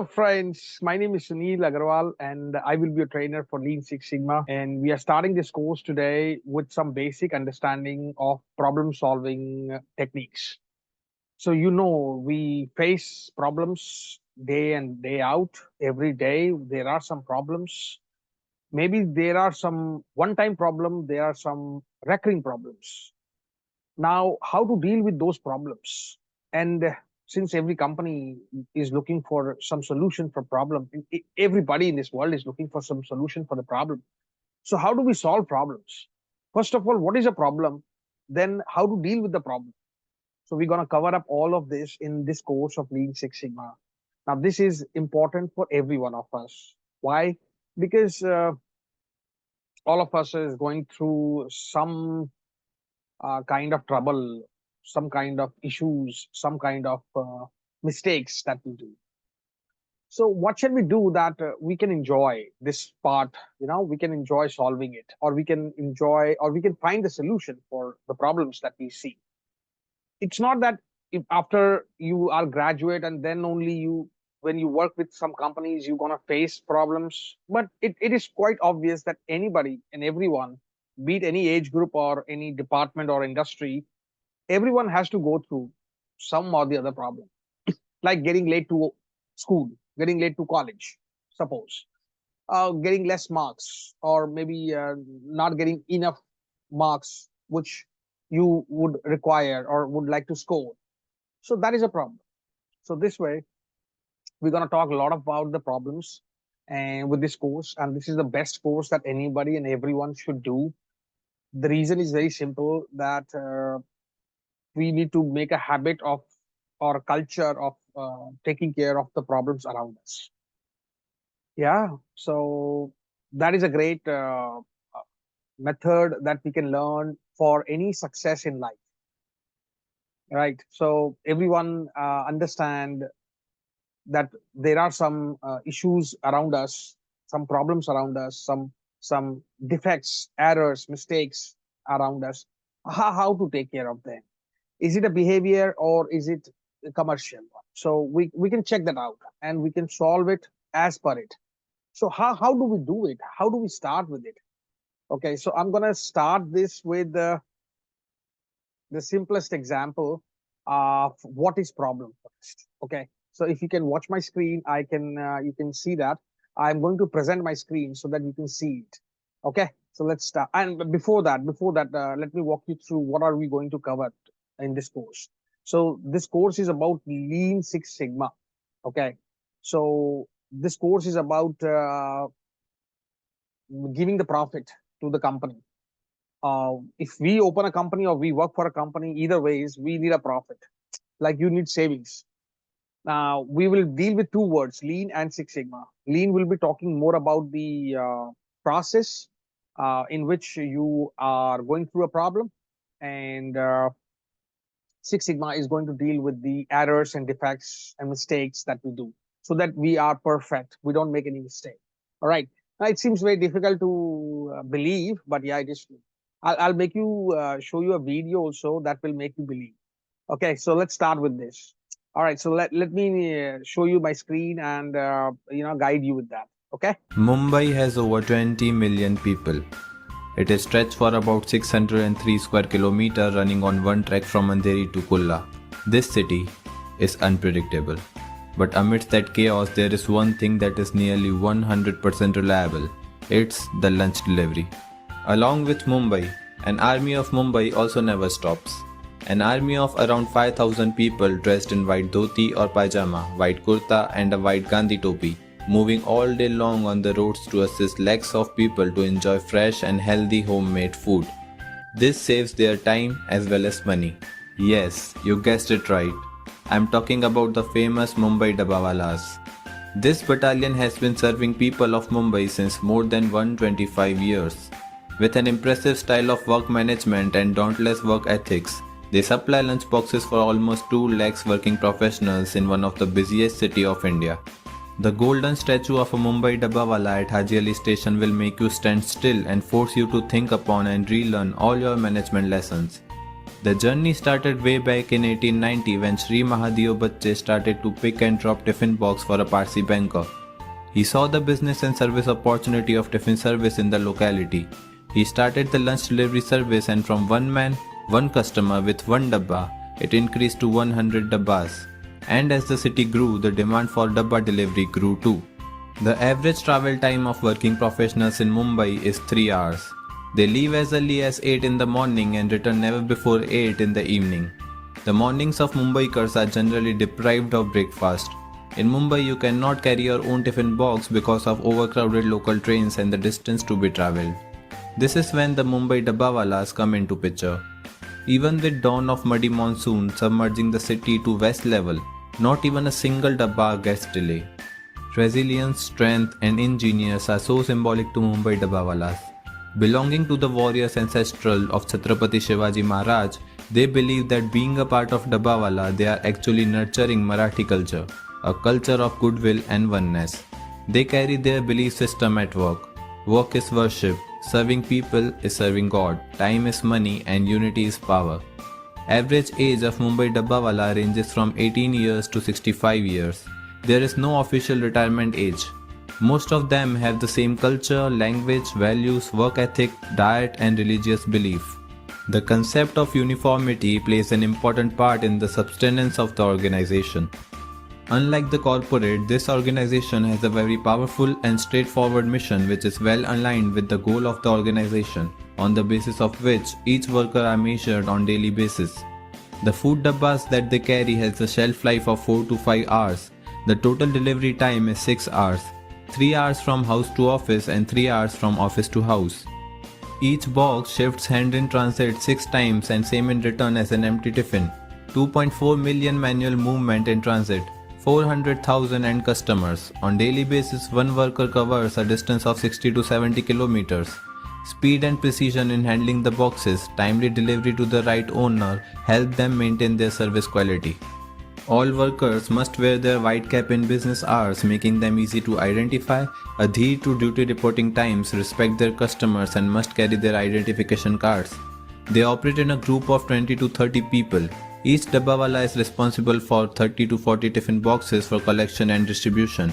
Hello, friends. My name is Sunil Agarwal, and I will be a trainer for Lean Six Sigma. And we are starting this course today with some basic understanding of problem solving techniques. So, we face problems day and day out. Every day, there are some problems. Maybe there are some one time problem, there are some recurring problems. Now, how to deal with those problems? And since every company is looking for some solution for problem, everybody in this world is looking for some solution for the problem. So how do we solve problems? First of all, what is a problem? Then how to deal with the problem? So we're going to cover up all of this in this course of Lean Six Sigma. Now, this is important for every one of us. Why? Because all of us is going through some kind of trouble, some kind of issues, some kind of mistakes that we do. So, what shall we do that we can enjoy this part? We can enjoy solving it, or we can enjoy, or we can find the solution for the problems that we see. It's not that if after you are graduate and then only when you work with some companies, you're going to face problems. But it is quite obvious that anybody and everyone, be it any age group or any department or industry, everyone has to go through some or the other problem, like getting late to school, getting late to college, suppose, getting less marks, or maybe not getting enough marks which you would require or would like to score. So that is a problem. So this way, we're going to talk a lot about the problems and with this course, and this is the best course that anybody and everyone should do. The reason is very simple, that we need to make a habit of or a culture of taking care of the problems around us. Yeah, so that is a great method that we can learn for any success in life, right? So everyone understand that there are some issues around us, some problems around us, some defects, errors, mistakes around us. How to take care of them? Is it a behavior or is it a commercial one? So we can check that out and we can solve it as per it. So how do we do it? How do we start with it? Okay, so I'm gonna start this with the simplest example of what is problem first. Okay, so if you can watch my screen, you can see that I'm going to present my screen so that you can see it. Okay, so let's start. And before that, let me walk you through what are we going to cover in this course. So this course is about Lean Six Sigma. Okay, so this course is about giving the profit to the company. If we open a company or we work for a company, either ways, we need a profit. Like you need savings. Now we will deal with two words, Lean and Six Sigma. Lean will be talking more about the process in which you are going through a problem, and Six Sigma is going to deal with the errors and defects and mistakes that we do, so that we are perfect. We don't make any mistake. All right. Now it seems very difficult to believe, but yeah, it is true. I'll make you show you a video also that will make you believe. Okay, so let's start with this. All right, so let me show you my screen and guide you with that. Okay. Mumbai has over 20 million people. It is stretched for about 603 square kilometers, running on one track from Andheri to Kulla. This city is unpredictable. But amidst that chaos, there is one thing that is nearly 100% reliable. It's the lunch delivery. Along with Mumbai, an army of Mumbai also never stops. An army of around 5,000 people dressed in white dhoti or pajama, white kurta and a white Gandhi topi, moving all day long on the roads to assist lakhs of people to enjoy fresh and healthy homemade food. This saves their time as well as money. Yes, you guessed it right. I'm talking about the famous Mumbai Dabbawalas. This battalion has been serving people of Mumbai since more than 125 years. With an impressive style of work management and dauntless work ethics, they supply lunch boxes for almost 2 lakhs working professionals in one of the busiest cities of India. The golden statue of a Mumbai Dabbawala at Haji Ali station will make you stand still and force you to think upon and relearn all your management lessons. The journey started way back in 1890 when Sri Mahadev Bachche started to pick and drop tiffin box for a Parsi banker. He saw the business and service opportunity of tiffin service in the locality. He started the lunch delivery service, and from one man, one customer with one dabba, it increased to 100 dabbas. And as the city grew, the demand for dabba delivery grew too. The average travel time of working professionals in Mumbai is 3 hours. They leave as early as 8 in the morning and return never before 8 in the evening. The mornings of Mumbaikars are generally deprived of breakfast. In Mumbai, you cannot carry your own tiffin box because of overcrowded local trains and the distance to be travelled. This is when the Mumbai dabbawalas come into picture. Even with dawn of muddy monsoon submerging the city to west level, not even a single dabba gets delayed. Resilience, strength and ingenious are so symbolic to Mumbai dabbawalas. Belonging to the warriors ancestral of Chhatrapati Shivaji Maharaj, they believe that being a part of dabbawala, they are actually nurturing Marathi culture, a culture of goodwill and oneness. They carry their belief system at work. Work is worship, serving people is serving God, time is money and unity is power. Average age of Mumbai dabbawala ranges from 18 years to 65 years. There is no official retirement age. Most of them have the same culture, language, values, work ethic, diet and religious belief. The concept of uniformity plays an important part in the sustenance of the organization. Unlike the corporate, this organization has a very powerful and straightforward mission which is well aligned with the goal of the organization, on the basis of which each worker are measured on daily basis. The food dabbas that they carry has a shelf life of 4 to 5 hours. The total delivery time is 6 hours. 3 hours from house to office and 3 hours from office to house. Each box shifts hand in transit 6 times and same in return as an empty tiffin. 2.4 million manual movement in transit, 400,000 end customers. On daily basis, one worker covers a distance of 60 to 70 kilometers. Speed and precision in handling the boxes, timely delivery to the right owner help them maintain their service quality. All workers must wear their white cap in business hours, making them easy to identify, adhere to duty reporting times, respect their customers and must carry their identification cards. They operate in a group of 20 to 30 people. Each dabbawala is responsible for 30 to 40 tiffin boxes for collection and distribution,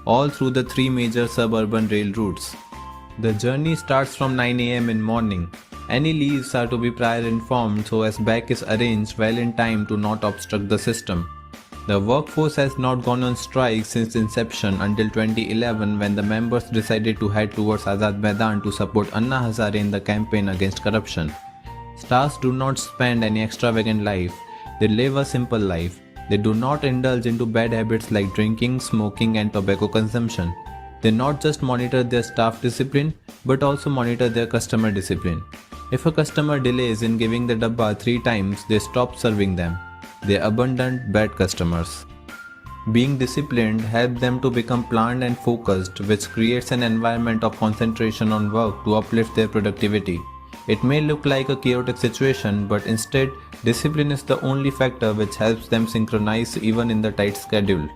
all through the 3 major suburban rail routes. The journey starts from 9 am in morning. Any leaves are to be prior informed so as back is arranged well in time to not obstruct the system. The workforce has not gone on strike since inception until 2011 when the members decided to head towards Azad Maidan to support Anna Hazare in the campaign against corruption. Stars do not spend any extravagant life, they live a simple life. They do not indulge into bad habits like drinking, smoking and tobacco consumption. They not just monitor their staff discipline but also monitor their customer discipline. If a customer delays in giving the dabba 3 times, they stop serving them. They abandon bad customers. Being disciplined helps them to become planned and focused, which creates an environment of concentration on work to uplift their productivity. It may look like a chaotic situation, but instead, discipline is the only factor which helps them synchronize even in the tight schedule.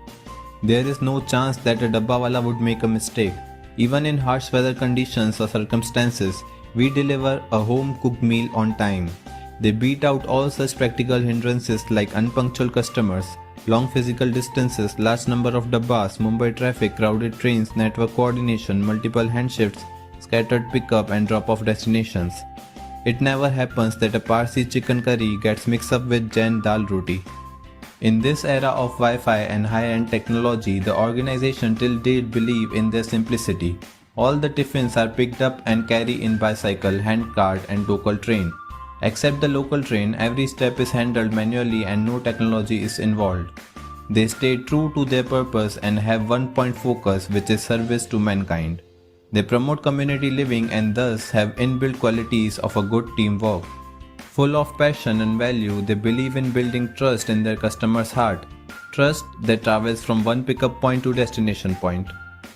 There is no chance that a dabbawala would make a mistake. Even in harsh weather conditions or circumstances, we deliver a home-cooked meal on time. They beat out all such practical hindrances like unpunctual customers, long physical distances, large number of dabbas, Mumbai traffic, crowded trains, network coordination, multiple hand shifts, scattered pickup and drop-off destinations. It never happens that a Parsi chicken curry gets mixed up with Jain dal roti. In this era of Wi-Fi and high-end technology, the organization till date believe in their simplicity. All the tiffins are picked up and carried in bicycle, hand cart and local train. Except the local train, every step is handled manually and no technology is involved. They stay true to their purpose and have one point focus, which is service to mankind. They promote community living and thus have inbuilt qualities of a good teamwork. Full of passion and value, they believe in building trust in their customers' heart. Trust that travels from one pickup point to destination point.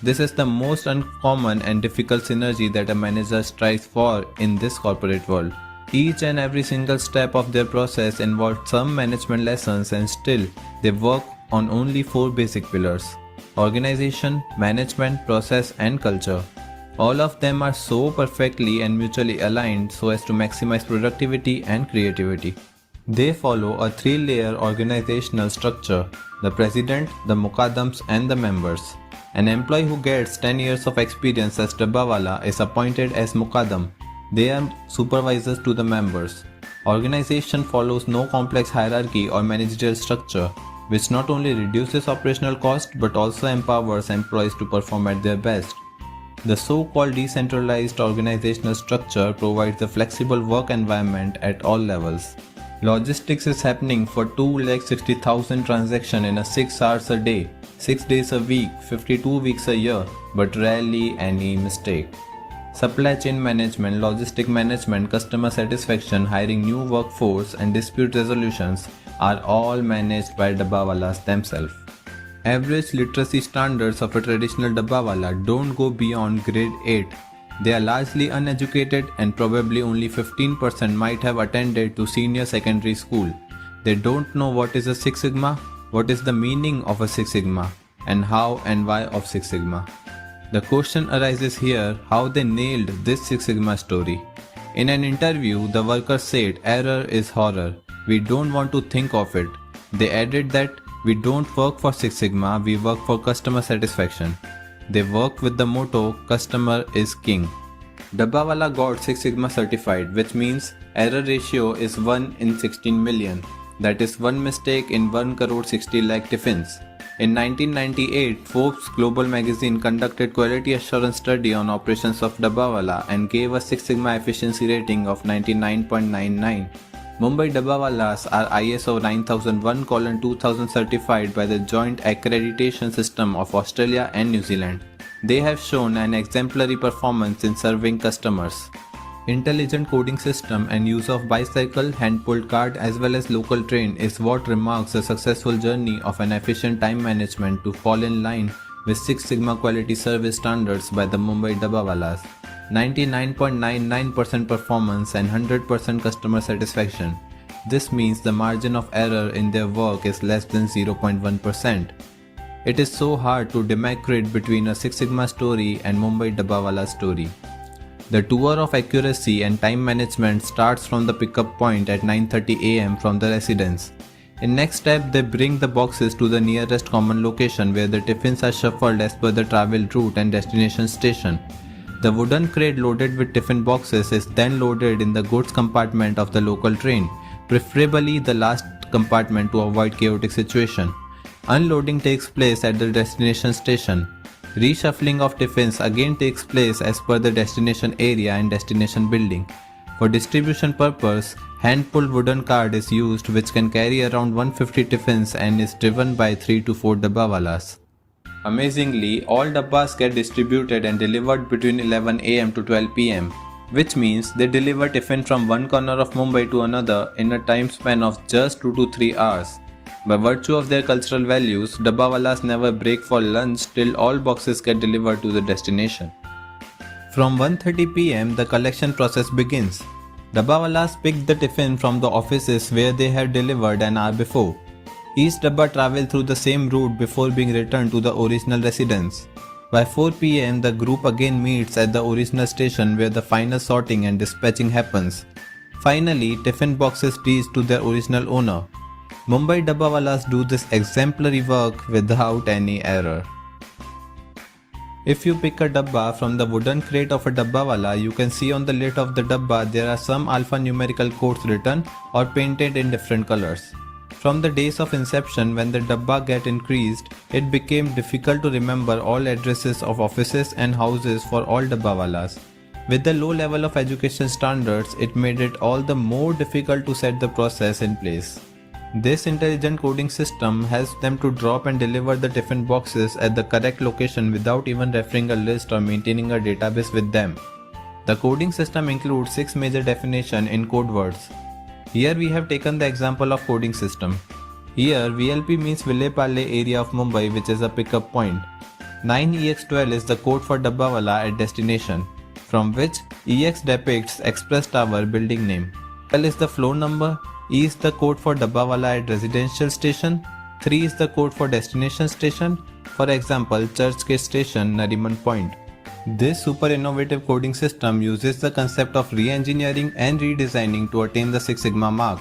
This is the most uncommon and difficult synergy that a manager strives for in this corporate world. Each and every single step of their process involves some management lessons and still they work on only 4 basic pillars: organization, management, process and culture. All of them are so perfectly and mutually aligned so as to maximize productivity and creativity. They follow a three-layer organizational structure: the president, the muqaddams, and the members. An employee who gets 10 years of experience as Dabbawala is appointed as muqaddam. They are supervisors to the members. Organization follows no complex hierarchy or managerial structure, which not only reduces operational cost but also empowers employees to perform at their best. The so-called decentralized organizational structure provides a flexible work environment at all levels. Logistics is happening for 260,000 transactions in 6 hours a day, 6 days a week, 52 weeks a year, but rarely any mistake. Supply chain management, logistic management, customer satisfaction, hiring new workforce, and dispute resolutions are all managed by Dabbawalas themselves. Average literacy standards of a traditional Dabbawala don't go beyond grade 8. They are largely uneducated and probably only 15% might have attended to senior secondary school. They don't know what is a Six Sigma, what is the meaning of a Six Sigma, and how and why of Six Sigma. The question arises here how they nailed this Six Sigma story. In an interview, the workers said error is horror. We don't want to think of it. They added that we don't work for Six Sigma, we work for customer satisfaction. They work with the motto customer is king. Dabbawala got Six Sigma certified, which means error ratio is 1 in 16 million. That is one mistake in 1 crore 60 lakh tiffins. In 1998, Forbes Global magazine conducted quality assurance study on operations of Dabbawala and gave a Six Sigma efficiency rating of 99.99. Mumbai Dabbawalas are ISO 9001:2000 certified by the Joint Accreditation System of Australia and New Zealand. They have shown an exemplary performance in serving customers. Intelligent coding system and use of bicycle, hand-pulled cart as well as local train is what remarks the successful journey of an efficient time management to fall in line with Six Sigma quality service standards by the Mumbai Dabbawalas. 99.99% performance and 100% customer satisfaction. This means the margin of error in their work is less than 0.1%. It is so hard to demarcate between a Six Sigma story and Mumbai Dabbawala story. The tour of accuracy and time management starts from the pickup point at 9:30 am from the residence. In next step, they bring the boxes to the nearest common location where the tiffins are shuffled as per the travel route and destination station. The wooden crate loaded with tiffin boxes is then loaded in the goods compartment of the local train, preferably the last compartment to avoid chaotic situation. Unloading takes place at the destination station. Reshuffling of tiffins again takes place as per the destination area and destination building. For distribution purpose, hand-pulled wooden cart is used which can carry around 150 tiffins and is driven by 3 to 4 dabbawalas. Amazingly, all dabbas get distributed and delivered between 11 am to 12 pm, which means they deliver tiffin from one corner of Mumbai to another in a time span of just 2 to 3 hours. By virtue of their cultural values, dabbawalas never break for lunch till all boxes get delivered to the destination. From 1:30 pm, the collection process begins. Dabbawalas pick the tiffin from the offices where they have delivered an hour before. Each dabba travels through the same route before being returned to the original residence. By 4 pm, the group again meets at the original station where the final sorting and dispatching happens. Finally, tiffin boxes reach to their original owner. Mumbai dabbawalas do this exemplary work without any error. If you pick a dabba from the wooden crate of a dabbawala, you can see on the lid of the dabba there are some alphanumerical codes written or painted in different colors. From the days of inception, when the dabba get increased, it became difficult to remember all addresses of offices and houses for all dabbawalas. With the low level of education standards, it made it all the more difficult to set the process in place. This intelligent coding system helps them to drop and deliver the tiffin boxes at the correct location without even referring a list or maintaining a database with them. The coding system includes 6 major definitions in code words. Here we have taken the example of coding system. Here VLP means Vile-Parle area of Mumbai, which is a pickup point. 9EX12 is the code for dabbawala at destination, from which EX depicts Express Tower building name. 12 is the floor number. E is the code for dabbawala at residential station. 3 is the code for destination station. For example, Churchgate Station, Nariman Point. This super innovative coding system uses the concept of re-engineering and redesigning to attain the Six Sigma mark.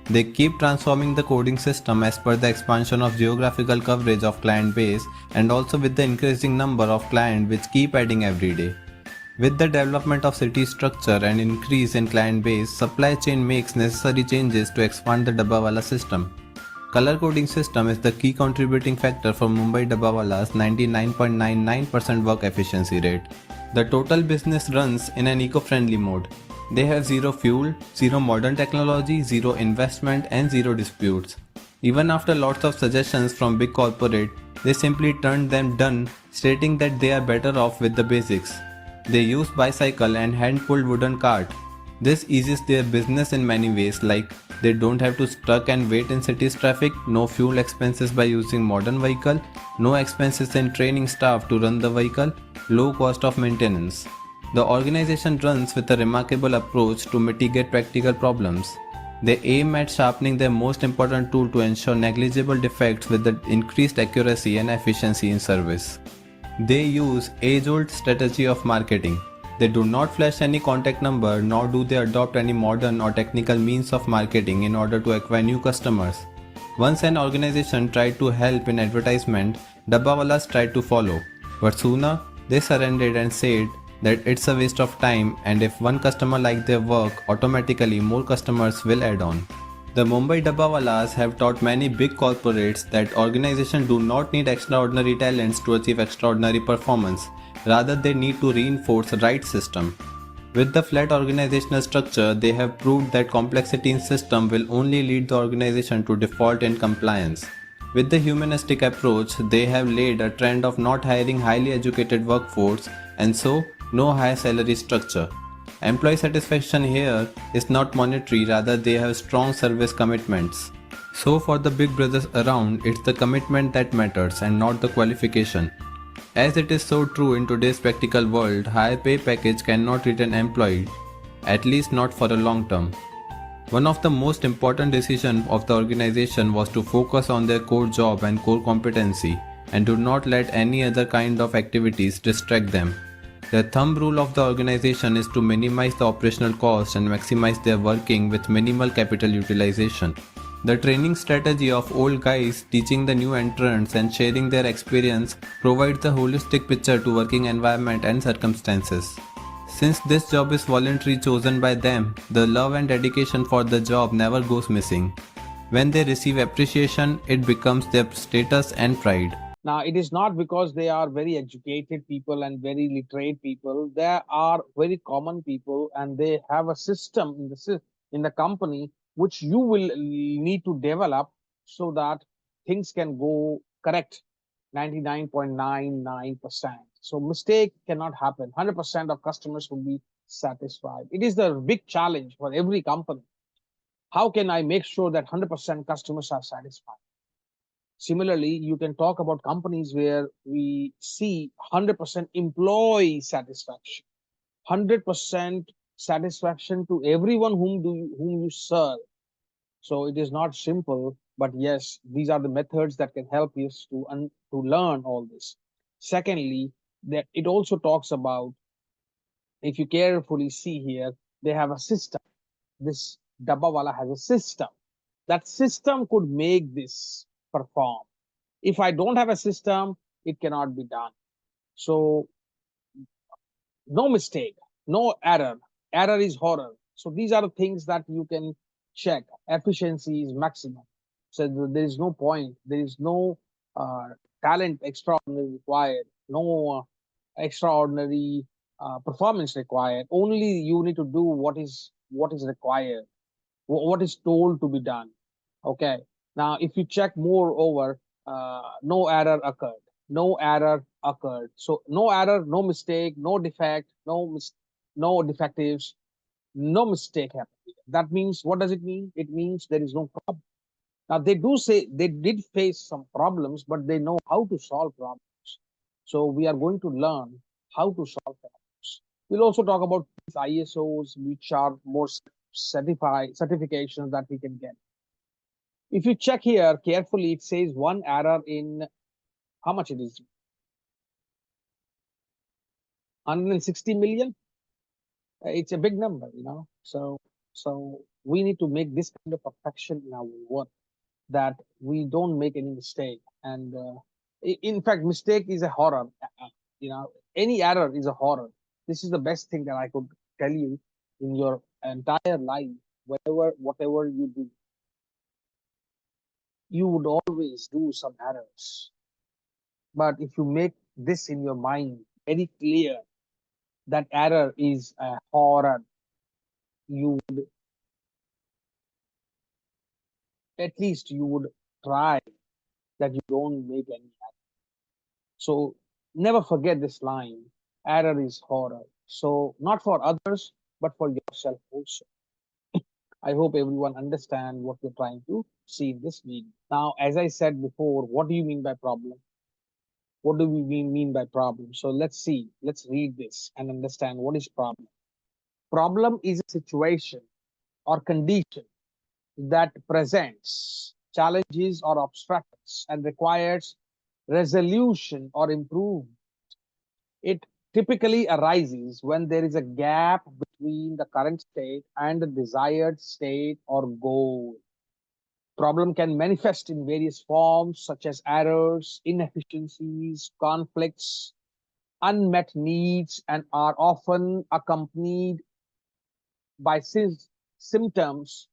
They keep transforming the coding system as per the expansion of geographical coverage of client base and also with the increasing number of clients which keep adding every day. With the development of city structure and increase in client base, supply chain makes necessary changes to expand the Dabbawala system. Color coding system is the key contributing factor for Mumbai Dabbawala's 99.99% work efficiency rate. The total business runs in an eco-friendly mode. They have zero fuel, zero modern technology, zero investment and zero disputes. Even after lots of suggestions from big corporate, they simply turned them down, stating that they are better off with the basics. They use bicycle and hand-pulled wooden cart. This eases their business in many ways, like they don't have to stuck and wait in city's traffic, no fuel expenses by using modern vehicle, no expenses in training staff to run the vehicle, low cost of maintenance. The organization runs with a remarkable approach to mitigate practical problems. They aim at sharpening their most important tool to ensure negligible defects with the increased accuracy and efficiency in service. They use age-old strategy of marketing. They do not flash any contact number nor do they adopt any modern or technical means of marketing in order to acquire new customers. Once an organization tried to help in advertisement, Dabbawalas tried to follow. But sooner, they surrendered and said that it's a waste of time and if one customer likes their work, automatically more customers will add on. The Mumbai Dabbawalas have taught many big corporates that organizations do not need extraordinary talents to achieve extraordinary performance. Rather, they need to reinforce the right system. With the flat organizational structure, they have proved that complexity in system will only lead the organization to default in compliance. With the humanistic approach, they have laid a trend of not hiring highly educated workforce and so no high salary structure. Employee satisfaction here is not monetary, rather they have strong service commitments. So for the big brothers around, it's the commitment that matters and not the qualification. As it is so true in today's practical world, high pay package cannot retain employee, at least not for a long term. One of the most important decisions of the organization was to focus on their core job and core competency and do not let any other kind of activities distract them. The thumb rule of the organization is to minimize the operational cost and maximize their working with minimal capital utilization. The training strategy of old guys teaching the new entrants and sharing their experience provides a holistic picture to working environment and circumstances. Since this job is voluntary chosen by them, the love and dedication for the job never goes missing. When they receive appreciation, it becomes their status and pride. Now, it is not because they are very educated people and very literate people. They are very common people, and they have a system in in the company which you will need to develop so that things can go correct 99.99%. So mistake cannot happen. 100% of customers will be satisfied. It is the big challenge for every company. How can I make sure that 100% customers are satisfied? Similarly, you can talk about companies where we see 100% employee satisfaction, 100% satisfaction to everyone whom you serve. So it is not simple, but yes, these are the methods that can help you to learn all this. Secondly, that it also talks about, if you carefully see here, they have a system. This Dabbawala has a system. That system could make this perform. If I don't have a system, it cannot be done. So no mistake, no error. Error is horror. So these are the things that you can check. Efficiency is maximum. So there is no point. There is no uh, talent extraordinary required. No extraordinary performance required. Only you need to do what is required, what is told to be done. Okay. Now, if you check more over, no error occurred. No error occurred. So no error, no mistake, no defect, no defectives, no mistake happened. That means, what does it mean? It means there is no problem. Now they do say they did face some problems, but they know how to solve problems. So we are going to learn how to solve problems. We'll also talk about these ISOs, which are more certifications that we can get. If you check here carefully, it says one error in how much it is? 160 million. It's a big number, you know. So we need to make this kind of perfection in our work, that we don't make any mistake. And in fact, mistake is a horror. You know, any error is a horror. This is the best thing that I could tell you in your entire life. Whatever you do, you would always do some errors. But if you make this in your mind very clear, that error is a horror, you would, at least you would try that you don't make any error. So never forget this line: error is horror. So not for others, but for yourself also. I hope everyone understand what we're trying to see in this video. Now, as I said before, what do you mean by problem? What do we mean by problem? So let's see, let's read this and understand what is problem. Problem is a situation or condition that presents challenges or obstacles and requires resolution or improvement. It typically arises when there is a gap between the current state and the desired state or goal. Problem can manifest in various forms such as errors, inefficiencies, conflicts, unmet needs, and are often accompanied by symptoms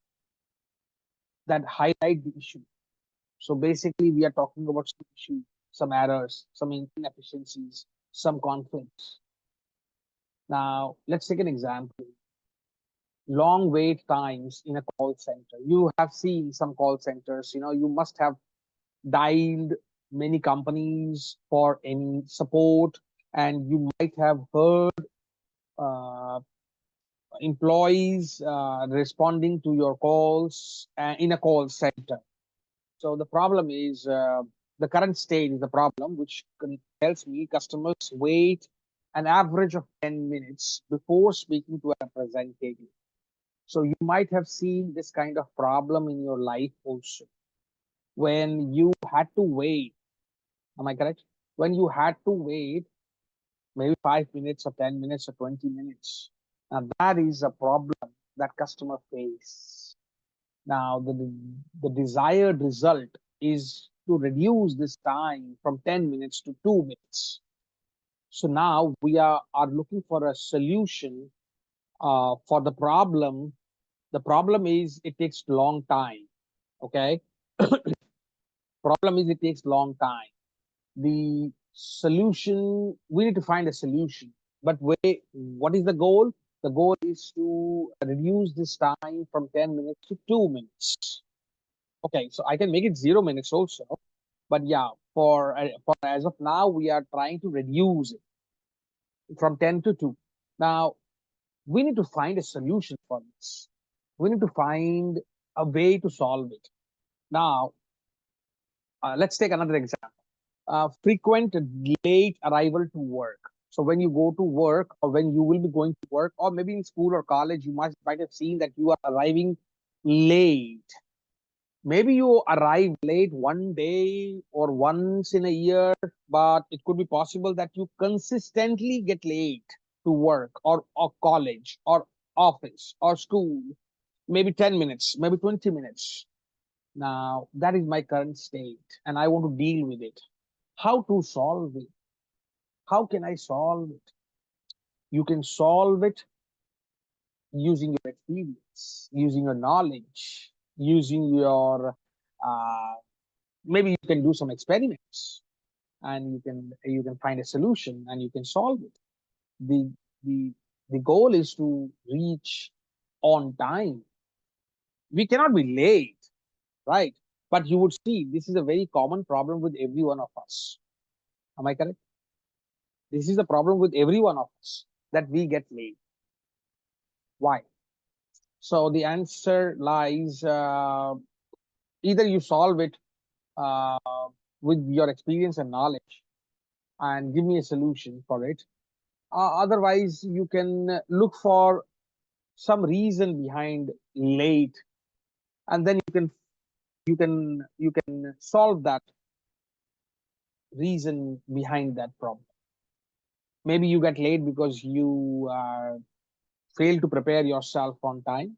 that highlight the issue. So basically, we are talking about some issue, some errors, some inefficiencies, some conflicts. Now, let's take an example. Long wait times in a call center. You have seen some call centers, you must have dialed many companies for any support, and you might have heard uh, employees responding to your calls in a call center. So the problem is the current state is the problem, which tells me customers wait an average of 10 minutes before speaking to a representative. So you might have seen this kind of problem in your life also, when you had to wait. Am I correct? When you had to wait maybe 5 minutes or 10 minutes or 20 minutes. Now that is a problem that customer face. Now the desired result is to reduce this time from 10 minutes to 2 minutes. So now we are looking for a solution for the problem. The problem is it takes long time. Okay. Problem is it takes long time. The solution, we need to find a solution. But what is the goal? The goal is to reduce this time from 10 minutes to 2 minutes. Okay, so I can make it 0 minutes also. But yeah, for as of now, we are trying to reduce it from 10 to 2. Now, we need to find a solution for this. We need to find a way to solve it. Now, let's take another example. Frequent late arrival to work. So when you go to work, or when you will be going to work, or maybe in school or college, you might have seen that you are arriving late. Maybe you arrive late one day or once in a year, but it could be possible that you consistently get late to work or college or office or school, maybe 10 minutes, maybe 20 minutes. Now, that is my current state, and I want to deal with it. How to solve it? How can I solve it? You can solve it using your experience, using your knowledge, using your maybe you can do some experiments, and you can find a solution and you can solve it. The the the goal is to reach on time. We cannot be late, right? But you would see this is a very common problem with every one of us. Am I correct? This is the problem with every one of us, that we get late. Why? So the answer lies either you solve it uh, with your experience and knowledge and give me a solution for it. Otherwise, you can look for some reason behind late, and then you can solve that reason behind that problem. Maybe you get late because you fail to prepare yourself on time.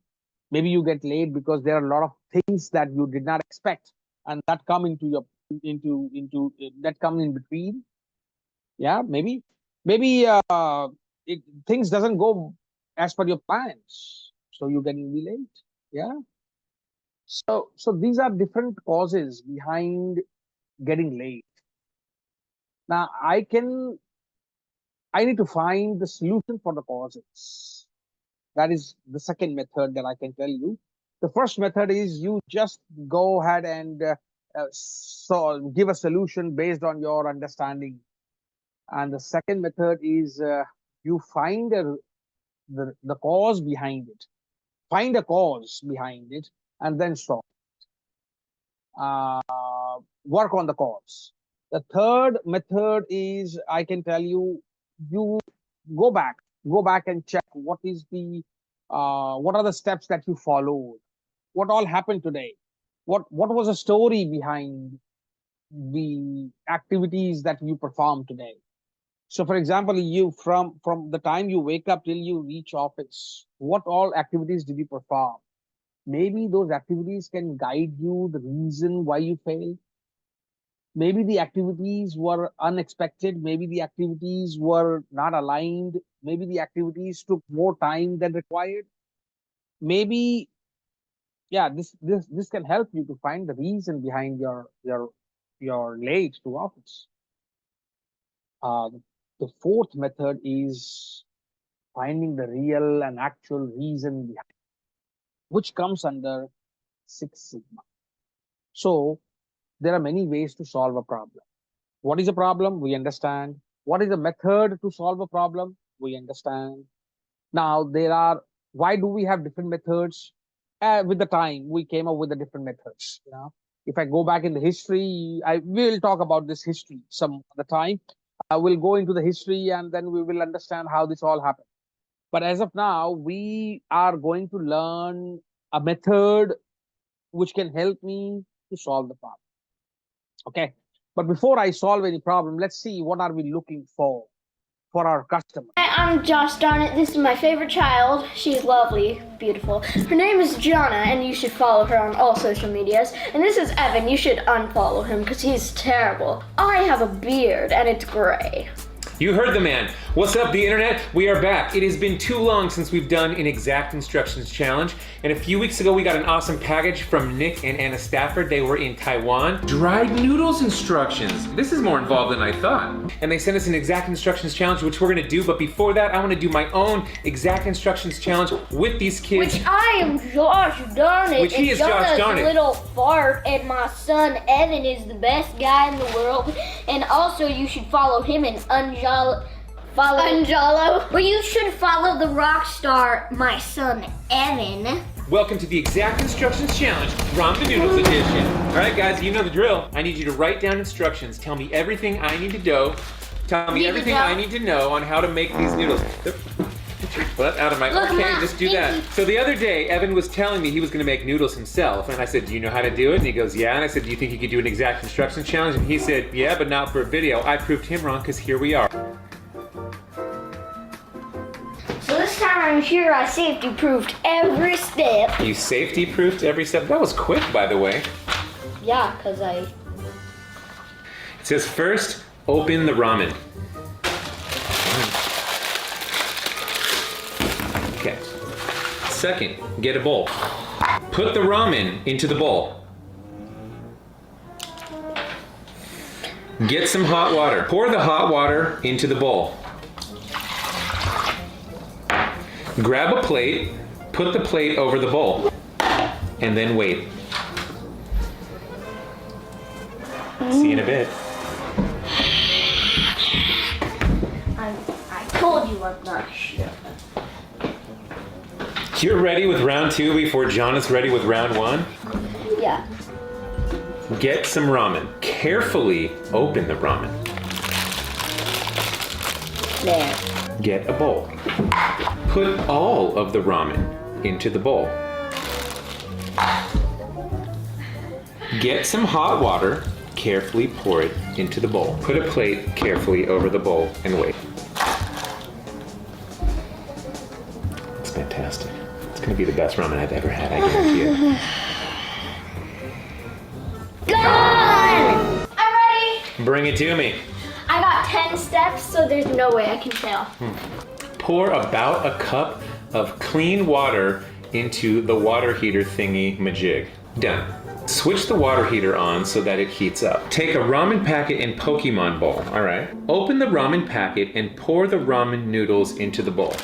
Maybe you get late because there are a lot of things that you did not expect, and that come into your into that come in between. Yeah, maybe things doesn't go as per your plans, so you're getting be late. Yeah. So these are different causes behind getting late. Now I need to find the solution for the causes. That is the second method that I can tell you. The first method is you just go ahead and so give a solution based on your understanding. And the second method is you find the cause behind it. Find a cause behind it and then solve. Work on the cause. The third method is, I can tell you, you go back and check what are the steps that you followed, what all happened today, what was the story behind the activities that you performed today. So, for example, you from the time you wake up till you reach office, what all activities did you perform? Maybe those activities can guide you the reason why you failed. Maybe the activities were unexpected. Maybe the activities were not aligned. Maybe the activities took more time than required. Maybe, yeah, this can help you to find the reason behind your late to office. The fourth method is finding the real and actual reason behind, which comes under Six Sigma. So there are many ways to solve a problem. What is a problem? We understand. What is a method to solve a problem? We understand. Now, why do we have different methods? With the time, we came up with the different methods. You know, if I go back in the history, I will talk about this history some other time. I will go into the history and then we will understand how this all happened. But as of now, we are going to learn a method which can help me to solve the problem. Okay. But before I solve any problem, let's see what are we looking for our customer. Hi, I'm Josh Darnett. This is my favorite child. She's lovely, beautiful. Her name is Jonna, and you should follow her on all social medias. And this is Evan. You should unfollow him because he's terrible. I have a beard, and it's gray. You heard the man. What's up, the internet? We are back. It has been too long since we've done an exact instructions challenge, and a few weeks ago we got an awesome package from Nick and Anna Stafford. They were in Taiwan. Dried noodles instructions. This is more involved than I thought. And they sent us an exact instructions challenge, which we're gonna do, but before that, I wanna do my own exact instructions challenge with these kids. Which I am Josh Darnett. Which he is Josh Darnett. Little fart, and my son Evan is the best guy in the world. And also, you should follow him and Anjalo. But you should follow the rock star, my son Evan. Welcome to the exact instructions challenge, Ramen Noodles edition. All right, guys, you know the drill. I need you to write down instructions. Tell me everything I need to do. Tell me everything I need to know on how to make these noodles. Get your butt out of my, Look, okay, Mom, just do that. So the other day, Evan was telling me he was gonna make noodles himself. And I said, do you know how to do it? And he goes, yeah. And I said, do you think you could do an exact instructions challenge? And he said, yeah, but not for a video. I proved him wrong, because here we are. So this time I'm sure I safety-proofed every step. You safety-proofed every step? That was quick, by the way. Yeah, because It says first, open the ramen. Okay. Second, get a bowl. Put the ramen into the bowl. Get some hot water. Pour the hot water into the bowl. Grab a plate, put the plate over the bowl, and then wait. See you in a bit. I told you I'm not sure. You're ready with round 2 before John is ready with round 1? Yeah. Get some ramen. Carefully open the ramen. There. Get a bowl. Put all of the ramen into the bowl. Get some hot water. Carefully pour it into the bowl. Put a plate carefully over the bowl and wait. It's fantastic. It's gonna be the best ramen I've ever had, I guarantee it. Done! I'm ready. Bring it to me. I got 10 steps, so there's no way I can fail. Pour about a cup of clean water into the water heater thingy majig. Done. Switch the water heater on so that it heats up. Take a ramen packet and Pokemon bowl, all right? Open the ramen packet and pour the ramen noodles into the bowl.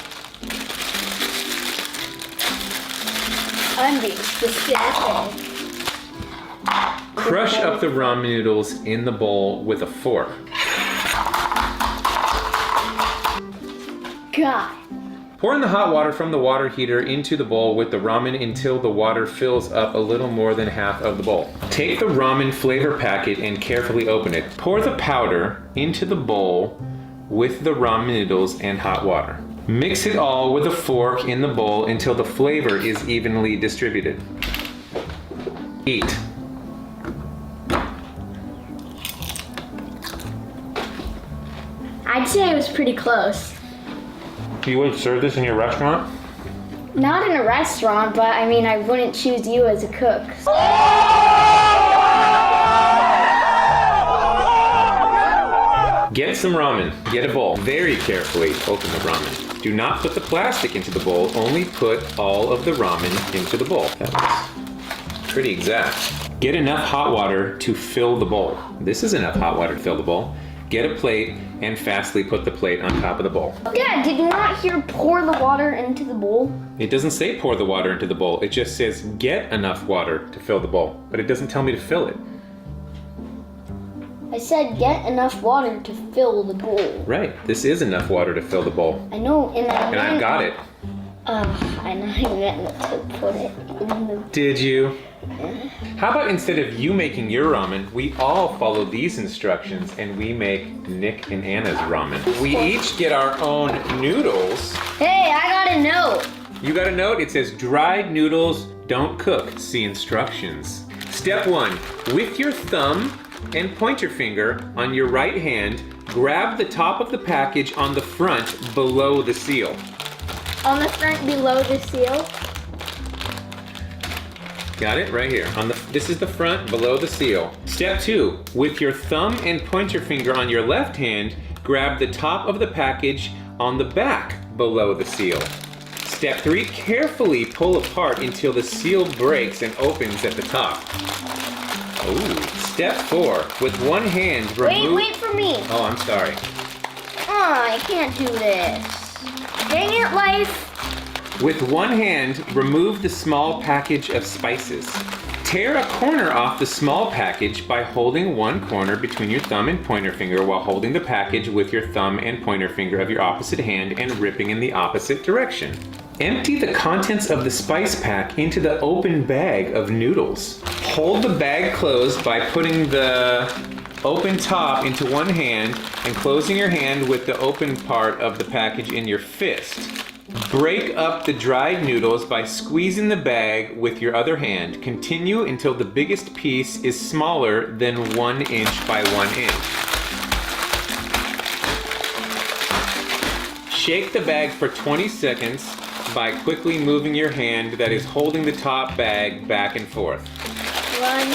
I'm being specific. Crush up the ramen noodles in the bowl with a fork. God. Pour in the hot water from the water heater into the bowl with the ramen until the water fills up a little more than half of the bowl. Take the ramen flavor packet and carefully open it. Pour the powder into the bowl with the ramen noodles and hot water. Mix it all with a fork in the bowl until the flavor is evenly distributed. Eat. I'd say it was pretty close. You would serve this in your restaurant? Not in a restaurant, but I mean, I wouldn't choose you as a cook. Get some ramen. Get a bowl. Very carefully open the ramen. Do not put the plastic into the bowl, only put all of the ramen into the bowl. That was pretty exact. Get enough hot water to fill the bowl. This is enough hot water to fill the bowl. Get a plate and fastly put the plate on top of the bowl. Dad, did you not hear pour the water into the bowl? It doesn't say pour the water into the bowl. It just says get enough water to fill the bowl. But it doesn't tell me to fill it. I said get enough water to fill the bowl. Right. This is enough water to fill the bowl. I know, and I've got it. I know I meant to put it in the... Did you? How about instead of you making your ramen, we all follow these instructions and we make Nick and Anna's ramen. We each get our own noodles. Hey, I got a note. You got a note? It says dried noodles don't cook. See instructions. Step 1. With your thumb and pointer finger on your right hand, grab the top of the package on the front below the seal. On the front below the seal? Got it? Right here. This is the front below the seal. Step 2. With your thumb and pointer finger on your left hand, grab the top of the package on the back below the seal. Step 3. Carefully pull apart until the seal breaks and opens at the top. Ooh. Step 4. With one hand, remove... Wait for me. Oh, I'm sorry. Oh, I can't do this. Dang it, life. With one hand, remove the small package of spices. Tear a corner off the small package by holding one corner between your thumb and pointer finger while holding the package with your thumb and pointer finger of your opposite hand and ripping in the opposite direction. Empty the contents of the spice pack into the open bag of noodles. Hold the bag closed by putting the open top into one hand and closing your hand with the open part of the package in your fist. Break up the dried noodles by squeezing the bag with your other hand. Continue until the biggest piece is smaller than 1 inch by 1 inch. Shake the bag for 20 seconds by quickly moving your hand that is holding the top bag back and forth. 1,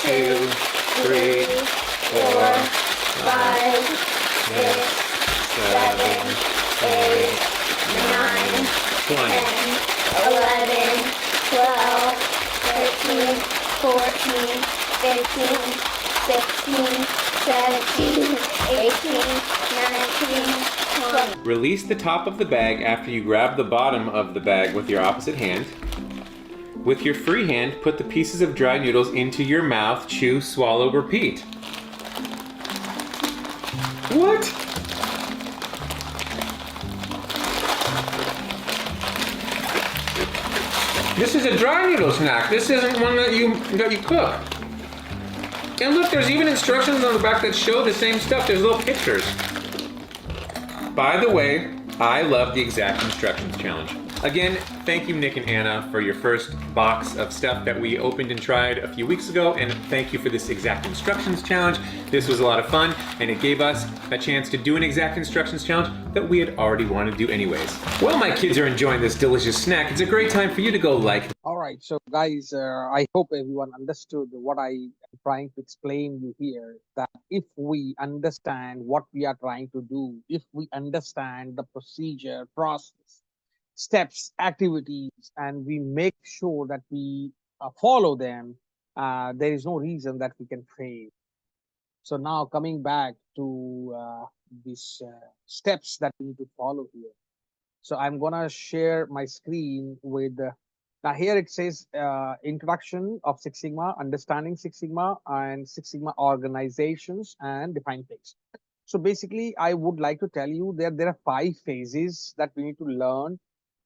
2, 3, 4, 5, 6, 7, 8, 9, 20. 10, 11, 12, 13, 14, 15, 16, 17, 18, 19, 20. Release the top of the bag after you grab the bottom of the bag with your opposite hand. With your free hand, put the pieces of dry noodles into your mouth, chew, swallow, repeat. What? This is a dry noodle snack. This isn't one that you cook. And look, there's even instructions on the back that show the same stuff. There's little pictures. By the way, I love the exact instructions challenge. Again, thank you, Nick and Anna, for your first box of stuff that we opened and tried a few weeks ago, and thank you for this exact instructions challenge. This was a lot of fun, and it gave us a chance to do an exact instructions challenge that we had already wanted to do anyways. While my kids are enjoying this delicious snack, it's a great time for you to go like. All right, so guys, I hope everyone understood what I am trying to explain you here, that if we understand what we are trying to do, if we understand the procedure, process, steps, activities, and we make sure that we follow them, there is no reason that we can fail. So now coming back to these steps that we need to follow here. So I'm gonna share my screen with, now here it says introduction of Six Sigma, understanding Six Sigma and Six Sigma organizations and define phase. So basically, I would like to tell you that there are 5 phases that we need to learn: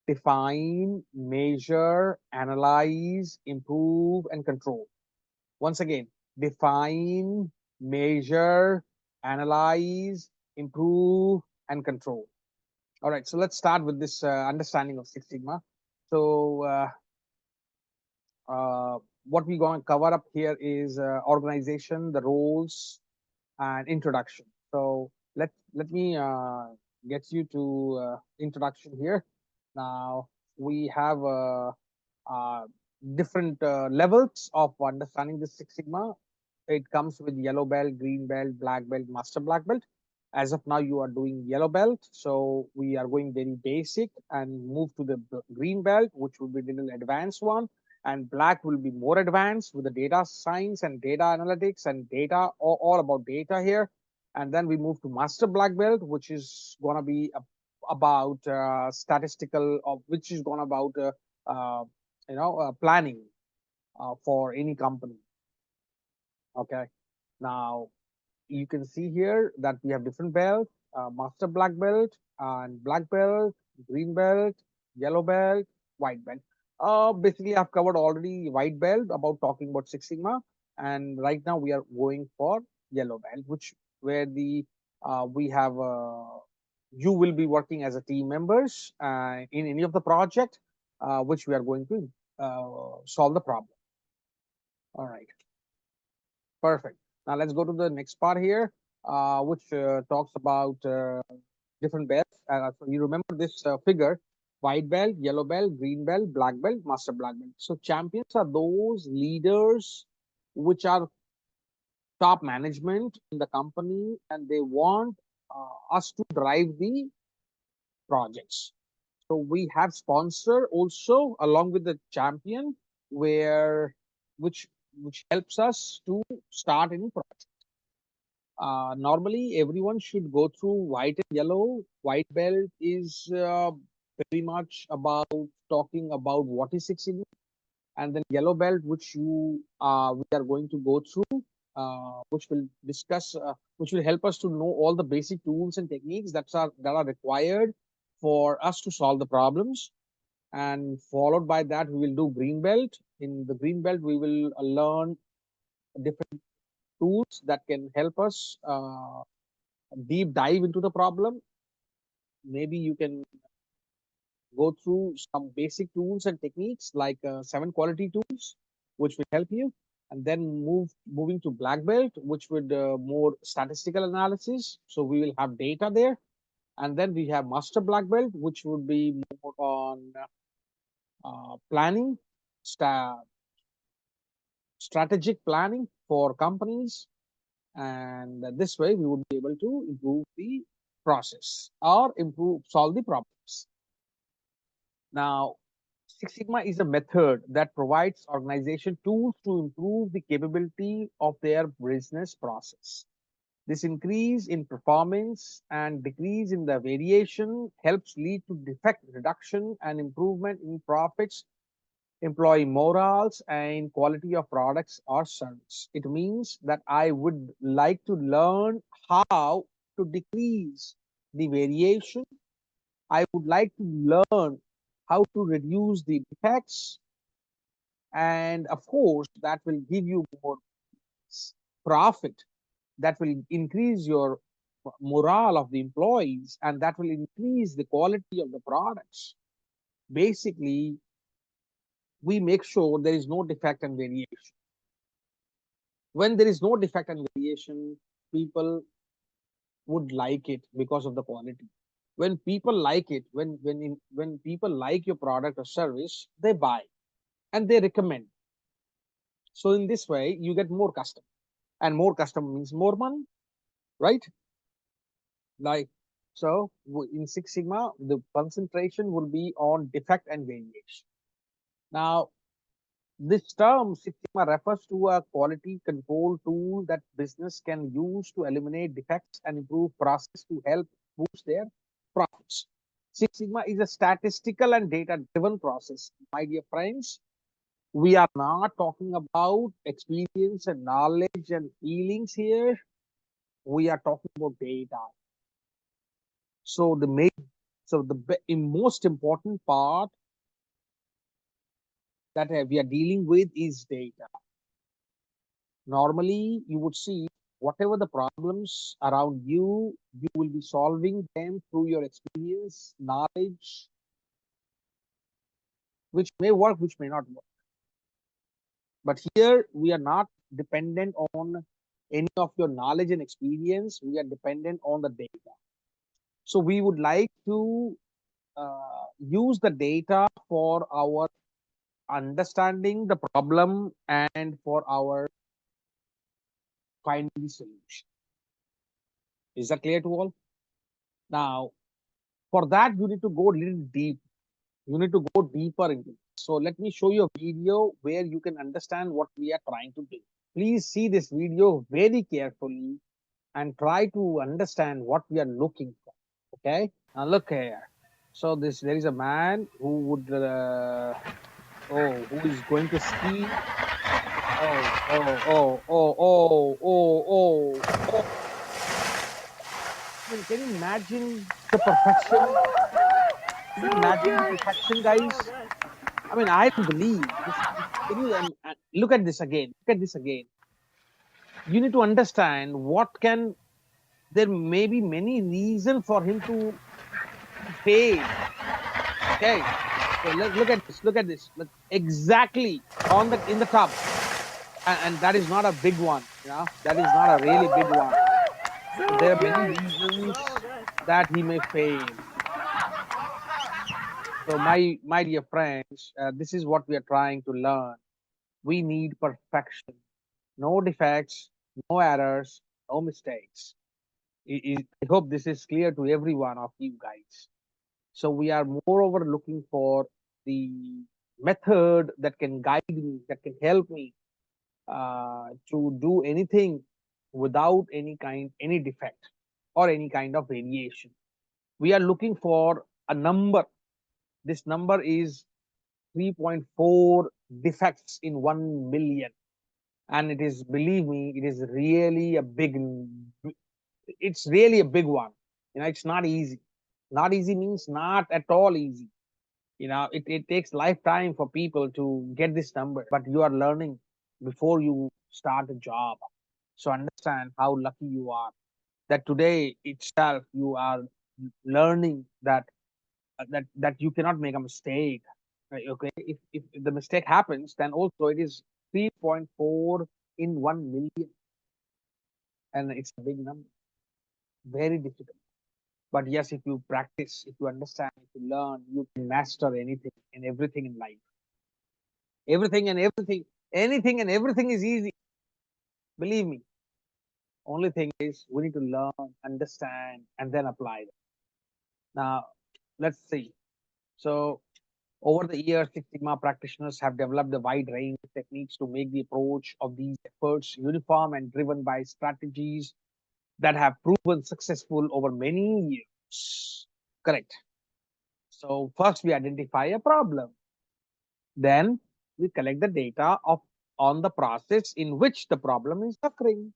define, measure, analyze, improve, and control. Once again, define, measure, analyze, improve, and control. All right, so let's start with this understanding of Six Sigma. So what we're going to cover up here is organization, the roles, and introduction. So let me get you to introduction here. Now we have different levels of understanding the Six Sigma. It comes with yellow belt, green belt, black belt, master black belt. As of now, you are doing yellow belt, so we are going very basic and move to the green belt, which will be the little advanced one, and black will be more advanced with the data science and data analytics and data, all about data here. And then we move to master black belt, which is going to be about statistical, which is going about planning for any company. Okay, now you can see here that we have different belts: master black belt and black belt, green belt, yellow belt, white belt. Basically, I've covered already white belt about talking about Six Sigma, and right now we are going for yellow belt, which where the we have you will be working as a team members in any of the project which we are going to solve the problem. All right. Perfect. Now let's go to the next part here, which talks about different belts. So you remember this figure: white belt, yellow belt, green belt, black belt, master black belt. So champions are those leaders which are top management in the company, and they want us to drive the projects. So we have sponsor also along with the champion, where which helps us to start any project. Normally, everyone should go through white and yellow. White belt is very much about talking about what is Six Sigma, and then yellow belt, which we are going to go through, which will discuss, which will help us to know all the basic tools and techniques that are required for us to solve the problems. And followed by that, we will do green belt. In the green belt, we will learn different tools that can help us deep dive into the problem. Maybe you can go through some basic tools and techniques like 7 quality tools, which will help you. And then moving to black belt, which would more statistical analysis. So we will have data there. And then we have master black belt, which would be more on planning, strategic planning for companies. And this way we would be able to improve the process or solve the problems. Now, Six Sigma is a method that provides organization tools to improve the capability of their business process. This increase in performance and decrease in the variation helps lead to defect reduction and improvement in profits, employee morals, and quality of products or service. It means that I would like to learn how to decrease the variation. I would like to learn how to reduce the defects. And of course, that will give you more profit. That will increase your morale of the employees, and that will increase the quality of the products. basically we make sure there is no defect and variation. When there is no defect and variation, people would like it because of the quality. When people like it, when people like your product or service, they buy and they recommend. So in this way, you get more custom, and more custom means more money, right? Like, so in Six Sigma, the concentration will be on defect and variation. Now, this term Six Sigma refers to a quality control tool that business can use to eliminate defects and improve process to help boost their profits. Six Sigma is a statistical and data-driven process. My dear friends, we are not talking about experience and knowledge and feelings here. We are talking about data. So the most important part that we are dealing with is data. Normally, you would see whatever the problems around you, you will be solving them through your experience, knowledge, which may work, which may not work. But here we are not dependent on any of your knowledge and experience. We are dependent on the data. So we would like to use the data for our understanding the problem and for our finding the solution. Is that clear to all? Now, for that, you need to go a little deep. You need to go deeper into it. So let me show you a video where you can understand what we are trying to do. Please see this video very carefully and try to understand what we are looking for. Okay, now look here. So there is a man who would who is going to ski. Oh. I mean, can you imagine the perfection? Can you imagine the perfection, guys? I mean, I don't believe this. Can you look at this again? Look at this again. You need to understand what can. There may be many reasons for him to fail. Okay, so look at this. Look at this. Look, exactly in the top, and that is not a big one. You know, that is not a really big one. So there are many reasons that he may fail. So my dear friends, this is what we are trying to learn. We need perfection, no defects, no errors, no mistakes. I hope this is clear to every one of you guys. So we are moreover looking for the method that can guide me, that can help me to do anything without any defect or any kind of variation. We are looking for a number. This number is 3.4 defects in 1 million. And it is, believe me, it is really a big, it's really a big one. You know, it's not easy. Not easy means not at all easy. You know, it takes lifetime for people to get this number, but you are learning before you start a job. So understand how lucky you are that today itself you are learning that that you cannot make a mistake. Right? Okay, if the mistake happens, then also it is 3.4 in 1 million, and it's a big number, very difficult. But yes, if you practice, if you understand, if you learn, you can master anything and everything in life. Anything and everything is easy. Believe me. Only thing is we need to learn, understand, and then apply them. Now, let's see. So over the years, Six Sigma practitioners have developed a wide range of techniques to make the approach of these efforts uniform and driven by strategies that have proven successful over many years. Correct. So first we identify a problem. Then we collect the data on the process in which the problem is occurring.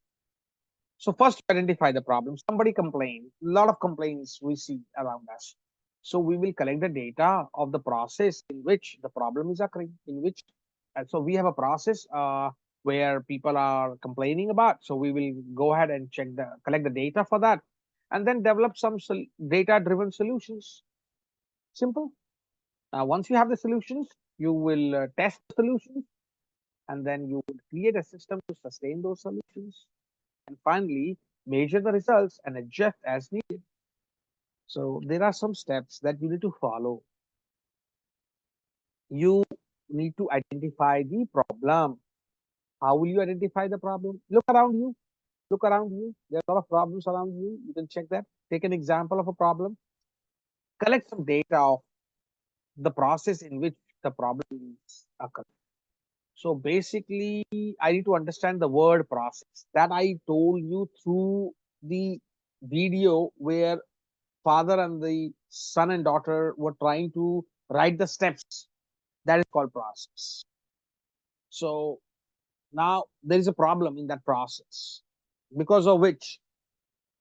So first identify the problem. Somebody complained. A lot of complaints we see around us. So we will collect the data of the process in which the problem is occurring, and so we have a process where people are complaining about. So we will go ahead and collect the data for that, and then develop some data-driven solutions. Simple. Now, once you have the solutions, you will test the solutions, and then you will create a system to sustain those solutions. And finally, measure the results and adjust as needed. So there are some steps that you need to follow. You need to identify the problem. How will you identify the problem? Look around you. Look around you. There are a lot of problems around you. You can check that. Take an example of a problem. Collect some data of the process in which the problem is occurring. So basically, I need to understand the word process that I told you through the video where father and the son and daughter were trying to write the steps. That is called process. So now there is a problem in that process because of which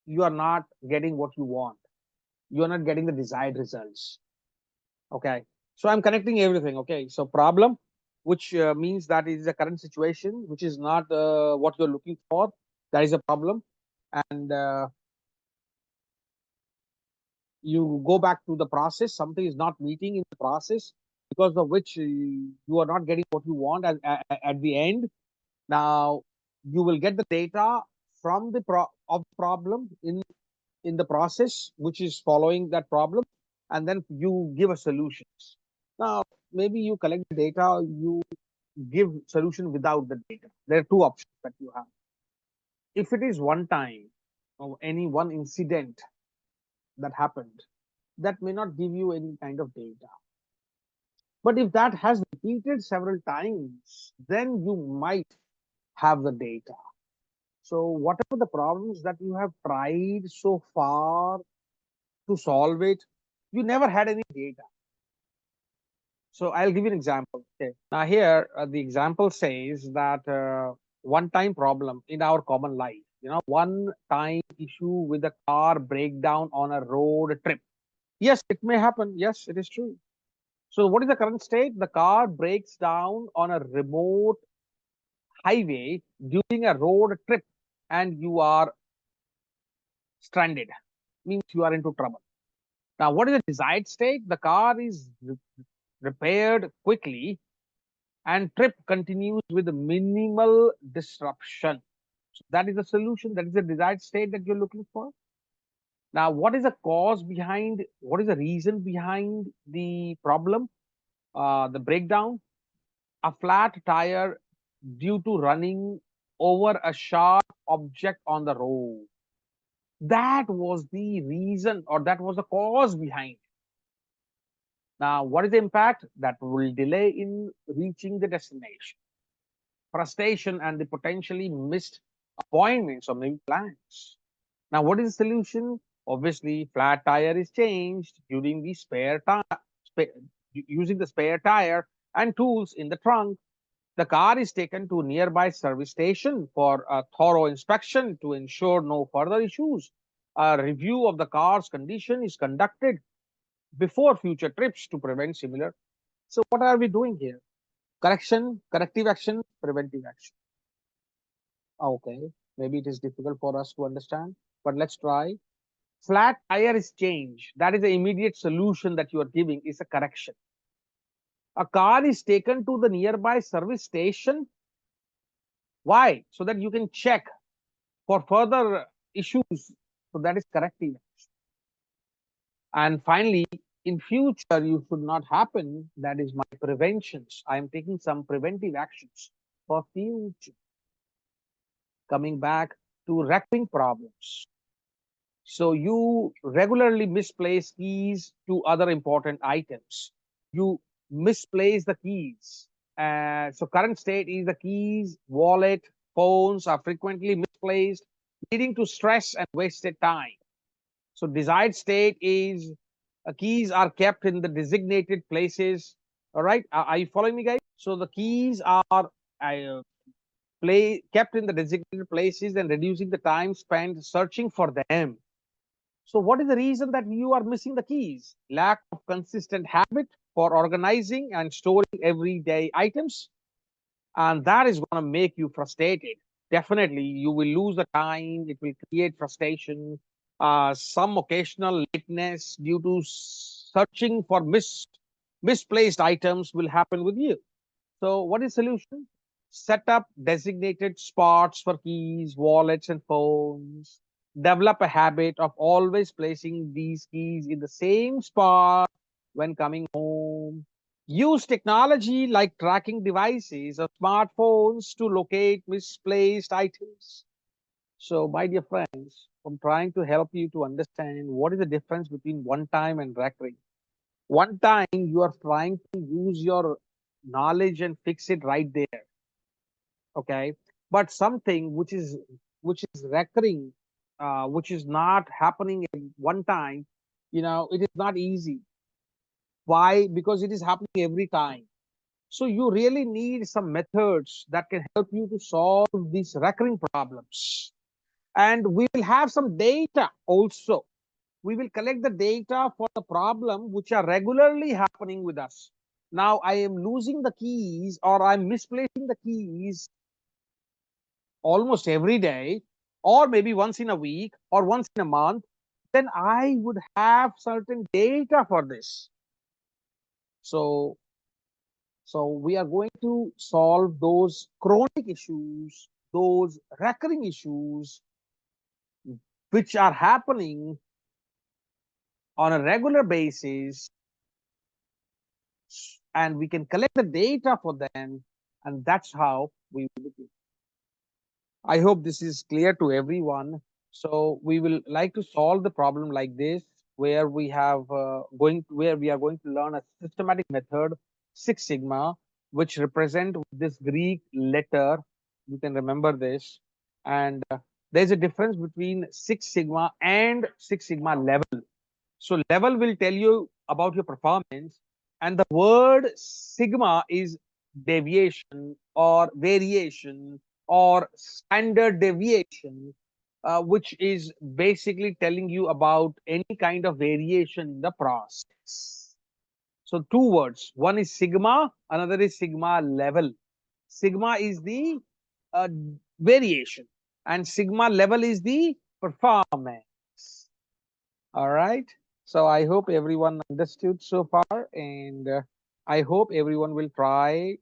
you are not getting what you want. You are not getting the desired results. Okay. So I'm connecting everything. Okay. So problem, which means that is the current situation, which is not what you're looking for. That is a problem. And you go back to the process. Something is not meeting in the process because of which you are not getting what you want at the end. Now you will get the data from the problem in the process which is following that problem, and then you give a solutions. Now maybe you collect the data, you give solution without the data. There are two options that you have. If it is one time or any one incident that happened, that may not give you any kind of data. But if that has repeated several times, then you might have the data. So whatever the problems that you have tried so far to solve it, you never had any data. So I'll give you an example. Okay. Now here, the example says that one-time problem in our common life, one-time issue with a car breakdown on a road trip. Yes, it may happen. Yes, it is true. So what is the current state? The car breaks down on a remote highway during a road trip, and you are stranded. Means you are into trouble. Now, what is the desired state? The car is repaired quickly and trip continues with minimal disruption. So that is the solution. That is the desired state that you're looking for. Now, what is the cause behind, what is the reason behind the problem, the breakdown? A flat tire due to running over a sharp object on the road. That was the reason, or that was the cause behind. Now, what is the impact? That will delay in reaching the destination, frustration, and the potentially missed appointments or maybe plans. Now, what is the solution? Obviously, flat tire is changed during the spare tire, using the spare tire and tools in the trunk. The car is taken to a nearby service station for a thorough inspection to ensure no further issues. A review of the car's condition is conducted before future trips to prevent similar. So what are we doing here? Correction, corrective action, preventive action. Okay, maybe it is difficult for us to understand, but let's try. Flat tire is changed. That is the immediate solution that you are giving, is a correction. A car is taken to the nearby service station. Why? So that you can check for further issues. So that is corrective action. And finally, in future, you should not happen. That is my preventions. I am taking some preventive actions for future. Coming back to recurring problems. So you regularly misplace keys to other important items. You misplace the keys. So current state is the keys, wallet, phones are frequently misplaced, leading to stress and wasted time. So desired state is keys are kept in the designated places. All right, are you following me, guys? So the keys are kept in the designated places and reducing the time spent searching for them. So what is the reason that you are missing the keys? Lack of consistent habit for organizing and storing everyday items. And that is going to make you frustrated. Definitely, you will lose the time. It will create frustration, some occasional lateness due to searching for missed misplaced items will happen with you. So what is solution? Set up designated spots for keys, wallets, and phones. Develop a habit of always placing these keys in the same spot when coming home. Use technology like tracking devices or smartphones to locate misplaced items. So, my dear friends, I'm trying to help you to understand what is the difference between one time and recurring. One time you are trying to use your knowledge and fix it right there, okay? But something which is recurring, which is not happening at one time, it is not easy. Why? Because it is happening every time. So you really need some methods that can help you to solve these recurring problems. And we will have some data also. We will collect the data for the problem which are regularly happening with us. Now I am losing the keys or I'm misplacing the keys almost every day, or maybe once in a week or once in a month. Then I would have certain data for this. So we are going to solve those chronic issues, those recurring issues which are happening on a regular basis, and we can collect the data for them, and that's how we will do it. I hope this is clear to everyone. So we will like to solve the problem like this, where we have where we are going to learn a systematic method, Six Sigma, which represent this Greek letter. You can remember this, and there's a difference between Six Sigma and Six Sigma level. So level will tell you about your performance, and the word sigma is deviation or variation or standard deviation, which is basically telling you about any kind of variation in the process. So two words, one is sigma, another is sigma level. Sigma is the uh, variation, and sigma level is the performance. All right. So I hope everyone understood so far, and I hope everyone will try